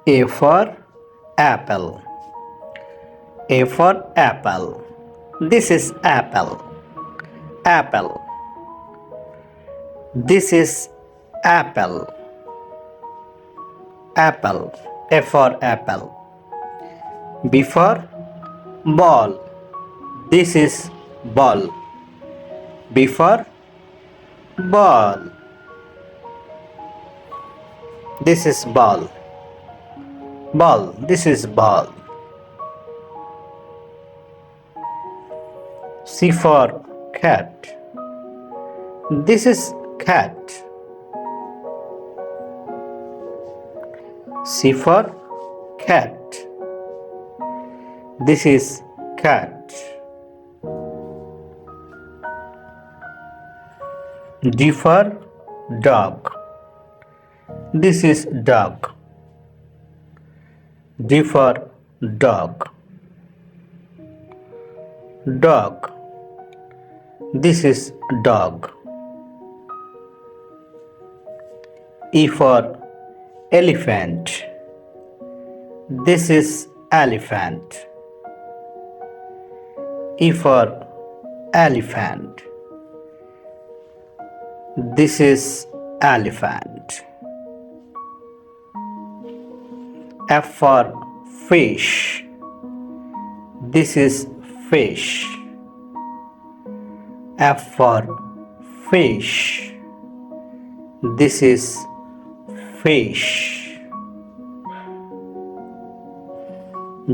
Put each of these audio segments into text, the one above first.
A for apple. A for apple. This is apple. Apple. This is apple. Apple. A for apple. B for ball. This is ball. B for ball. This is ball. Ball. This is ball. C for cat. This is cat. C for cat. This is cat. D for dog. This is dog. D for dog. Dog. This is dog. E for elephant. This is elephant. E for elephant. This is elephant. F for fish. This is fish. F for fish. This is fish.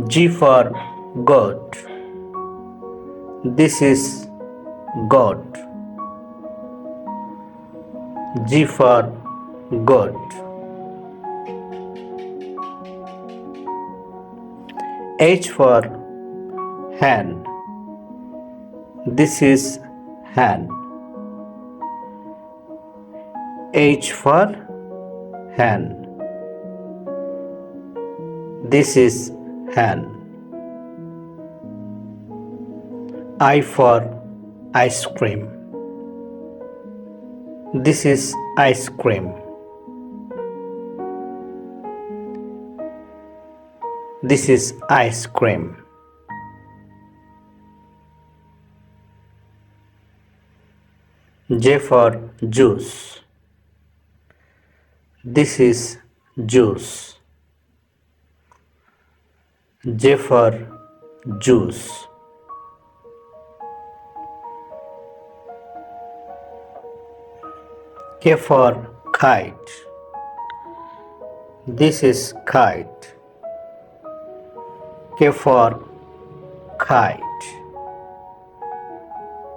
G for goat. This is goat. G for goat. H for hen. This is hen. H for hen. This is hen. I for ice cream. This is ice cream. This is ice cream. J for juice. This is juice. J for juice. K for kite. This is kite. K for kite.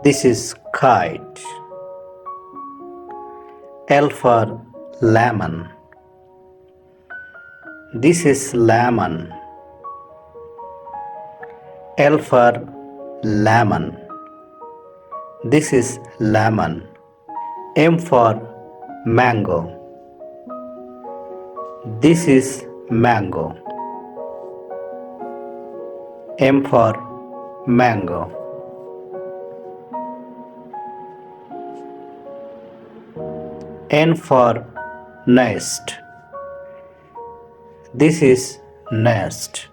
This is kite. L for lemon. This is lemon. L for lemon. This is lemon. M for mango. This is mango. M for mango. N for nest. This is nest.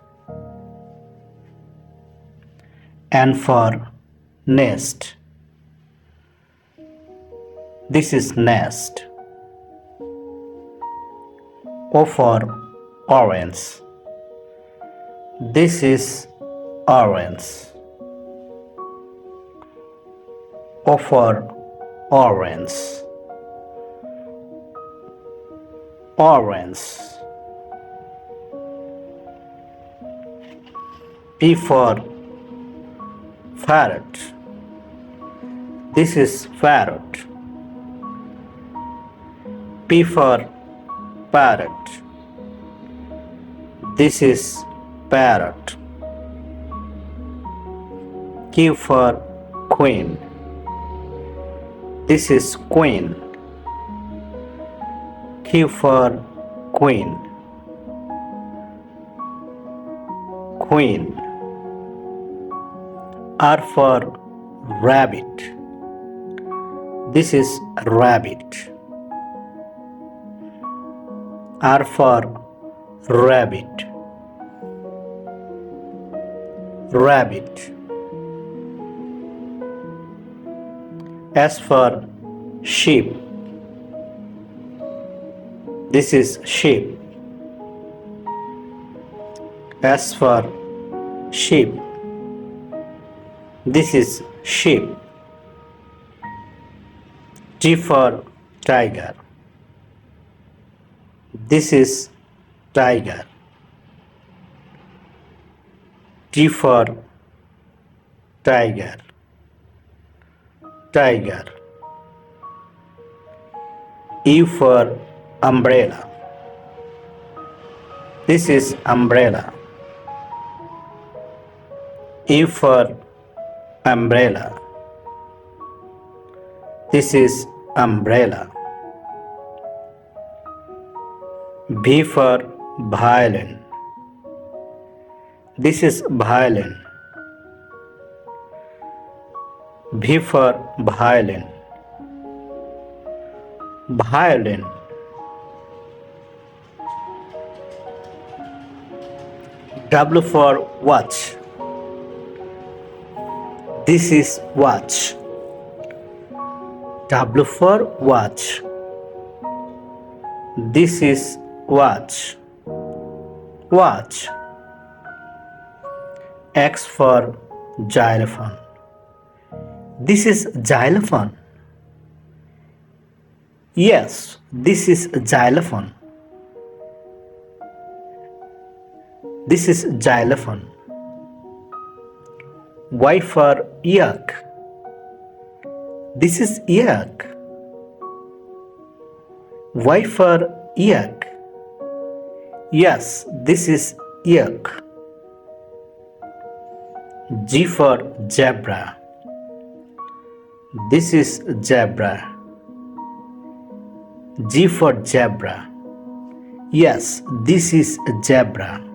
N for nest. This is nest. O for orange. This is orange. O for orange. Orange. P for parrot. This is parrot. P for parrot. This is parrot. Q for queen. This is queen. Q for queen. Queen. R for rabbit. This is rabbit. R for rabbit. Rabbit. S for sheep. This is sheep. S for sheep. This is sheep. T for tiger. This is tiger. T for tiger. Tiger. E for umbrella. This is umbrella. E for umbrella. This is umbrella. V for violin. This is violin. V for violin. Violin. W for watch. This is watch. W for watch. This is watch. Watch. X for xylophone. This is xylophone. Yes, this is xylophone. This is xylophone. Y for yak. This is yak. Y for yak. Yes, this is yak. G for zebra. This is zebra. G for zebra. Yes, this is zebra.